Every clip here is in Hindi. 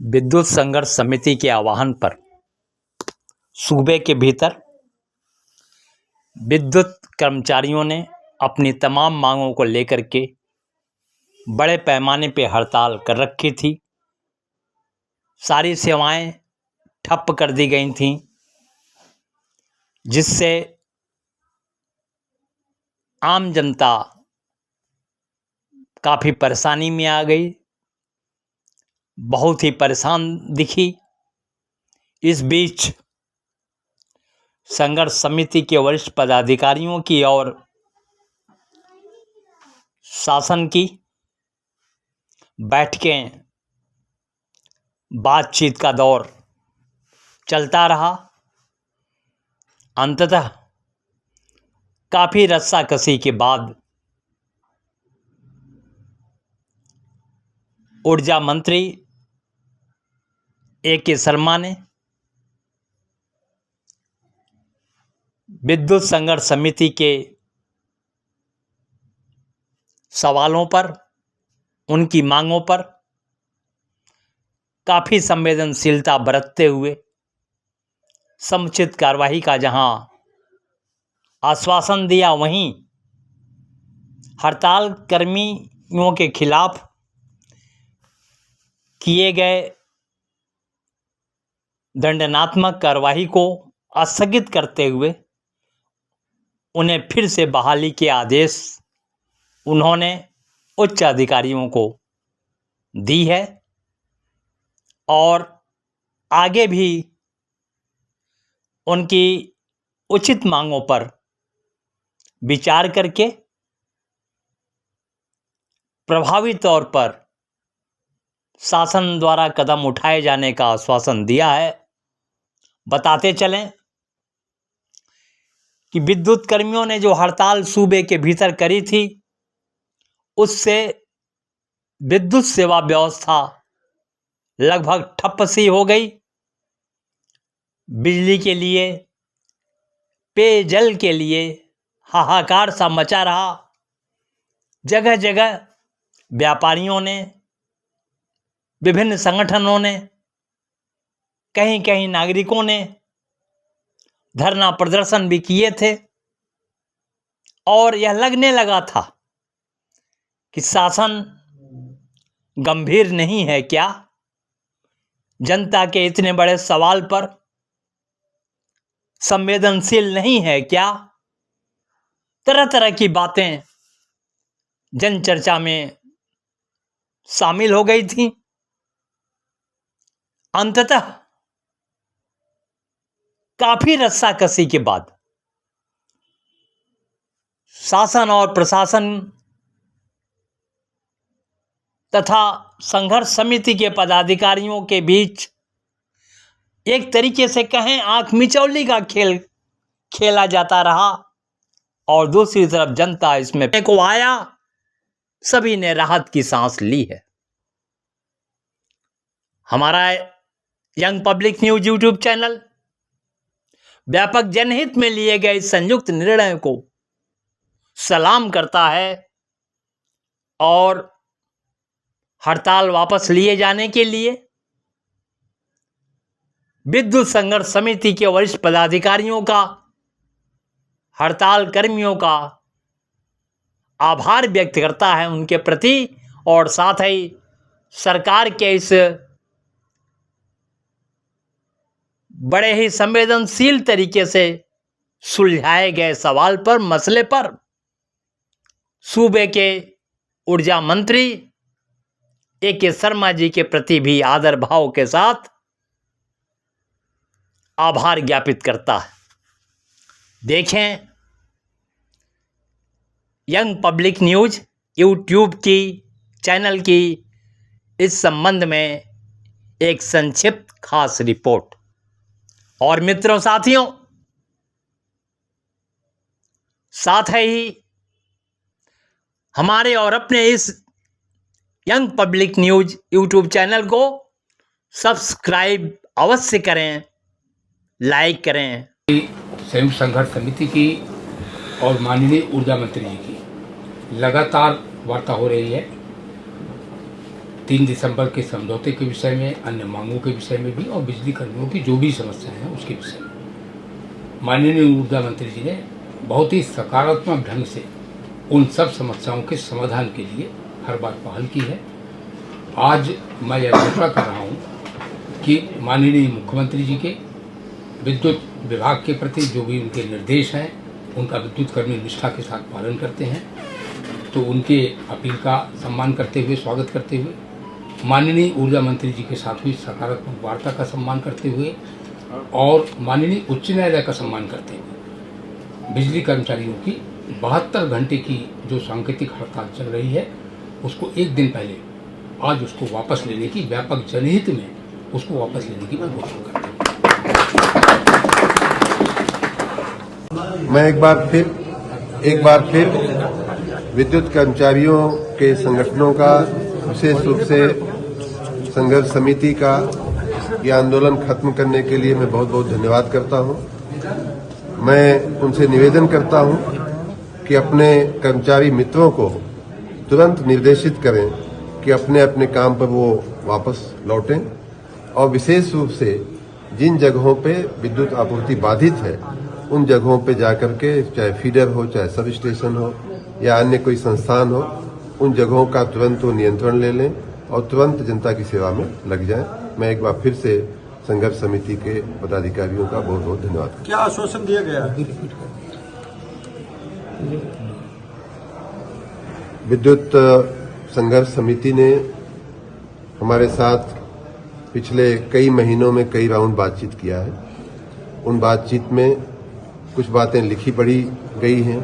विद्युत संघर्ष समिति के आह्वान पर सूबे के भीतर विद्युत कर्मचारियों ने अपनी तमाम मांगों को लेकर के बड़े पैमाने पे हड़ताल कर रखी थी। सारी सेवाएं ठप कर दी गई थीं, जिससे आम जनता काफ़ी परेशानी में आ गई, बहुत ही परेशान दिखी। इस बीच संघर्ष समिति के वरिष्ठ पदाधिकारियों की और शासन की बैठकें, बातचीत का दौर चलता रहा। अंततः काफ़ी रस्साकसी के बाद ऊर्जा मंत्री A.K. शर्मा ने विद्युत संघर्ष समिति के सवालों पर, उनकी मांगों पर काफ़ी संवेदनशीलता बरतते हुए समुचित कार्रवाई का जहां आश्वासन दिया, वहीं हड़ताल कर्मियों के खिलाफ किए गए दंडात्मक कार्रवाई को स्थगित करते हुए उन्हें फिर से बहाली के आदेश उन्होंने उच्च अधिकारियों को दी है और आगे भी उनकी उचित मांगों पर विचार करके प्रभावी तौर पर शासन द्वारा कदम उठाए जाने का आश्वासन दिया है। बताते चलें कि विद्युत कर्मियों ने जो हड़ताल सूबे के भीतर करी थी, उससे विद्युत सेवा व्यवस्था लगभग ठप सी हो गई। बिजली के लिए, पेयजल के लिए हाहाकार सा मचा रहा। जगह जगह व्यापारियों ने, विभिन्न संगठनों ने, कहीं कहीं नागरिकों ने धरना प्रदर्शन भी किए थे और यह लगने लगा था कि शासन गंभीर नहीं है क्या? जनता के इतने बड़े सवाल पर संवेदनशील नहीं है क्या? तरह तरह की बातें जन चर्चा में शामिल हो गई थी। अंततः काफी रस्साकसी के बाद शासन और प्रशासन तथा संघर्ष समिति के पदाधिकारियों के बीच एक तरीके से कहें आंख मिचौली का खेल खेला जाता रहा और दूसरी तरफ जनता इसमें को आया। सभी ने राहत की सांस ली है। हमारा young public news YouTube channel व्यापक जनहित में लिए गए संयुक्त निर्णय को सलाम करता है और हड़ताल वापस लिए जाने के लिए विद्युत संघर्ष समिति के वरिष्ठ पदाधिकारियों का, हड़ताल कर्मियों का आभार व्यक्त करता है उनके प्रति और साथ ही सरकार के इस बड़े ही संवेदनशील तरीके से सुलझाए गए सवाल पर, मसले पर सूबे के ऊर्जा मंत्री A.K. शर्मा जी के प्रति भी आदर भाव के साथ आभार ज्ञापित करता है। देखें यंग पब्लिक न्यूज यूट्यूब की चैनल की इस संबंध में एक संक्षिप्त खास रिपोर्ट। और मित्रों, साथियों, साथ ही हमारे और अपने इस young public news YouTube channel को सब्सक्राइब अवश्य करें, लाइक करें। संयुक्त संघर्ष समिति की और माननीय ऊर्जा मंत्री जी की लगातार वार्ता हो रही है। 3 दिसंबर के समझौते के विषय में, अन्य मांगों के विषय में भी और बिजली कर्मियों की जो भी समस्याएं हैं उसके विषय में माननीय ऊर्जा मंत्री जी ने बहुत ही सकारात्मक ढंग से उन सब समस्याओं के समाधान के लिए हर बार पहल की है। आज मैं यह घोषणा कर रहा हूं कि माननीय मुख्यमंत्री जी के विद्युत विभाग के प्रति जो भी उनके निर्देश हैं उनका विद्युत कर्मी निष्ठा के साथ पालन करते हैं, तो उनके अपील का सम्मान करते हुए, स्वागत करते हुए, माननीय ऊर्जा मंत्री जी के साथ हुई सकारात्मक वार्ता का सम्मान करते हुए और माननीय उच्च न्यायालय का सम्मान करते हुए बिजली कर्मचारियों की 72 घंटे की जो सांकेतिक हड़ताल चल रही है उसको एक दिन पहले आज उसको वापस लेने की, व्यापक जनहित में उसको वापस लेने की मैं घोषणा करता हूँ। मैं एक बार फिर विद्युत कर्मचारियों के संगठनों का, विशेष रूप से संघर्ष समिति का ये आंदोलन खत्म करने के लिए मैं बहुत बहुत धन्यवाद करता हूं। मैं उनसे निवेदन करता हूं कि अपने कर्मचारी मित्रों को तुरंत निर्देशित करें कि अपने अपने काम पर वो वापस लौटें और विशेष रूप से जिन जगहों पे विद्युत आपूर्ति बाधित है उन जगहों पे जाकर के, चाहे फीडर हो, चाहे सब स्टेशन हो या अन्य कोई संस्थान हो, उन जगहों का तुरंत वो नियंत्रण ले लें और तुरंत जनता की सेवा में लग जाएं। मैं एक बार फिर से संघर्ष समिति के पदाधिकारियों का बहुत बहुत धन्यवाद करता हूं। क्या आश्वासन दिया गया है? विद्युत संघर्ष समिति ने हमारे साथ पिछले कई महीनों में कई राउंड बातचीत किया है। उन बातचीत में कुछ बातें लिखी पढ़ी गई हैं,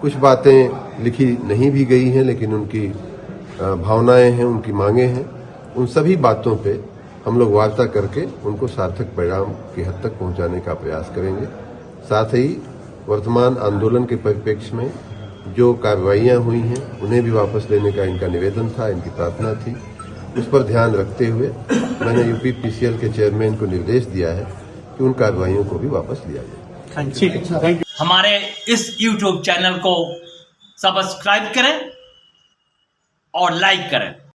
कुछ बातें लिखी नहीं भी गई हैं, लेकिन उनकी भावनाएं हैं, उनकी मांगे हैं। उन सभी बातों पे हम लोग वार्ता करके उनको सार्थक परिणाम की हद तक पहुंचाने का प्रयास करेंगे। साथ ही वर्तमान आंदोलन के परिप्रेक्ष्य में जो कार्रवाइयां हुई हैं उन्हें भी वापस लेने का इनका निवेदन था, इनकी प्रार्थना थी। उस पर ध्यान रखते हुए मैंने यूपीपीसीएल के चेयरमैन को निर्देश दिया है कि उन कार्रवाइयों को भी वापस लिया जाए। Thank you. हमारे इस YouTube चैनल को सब्सक्राइब करें और लाइक करें।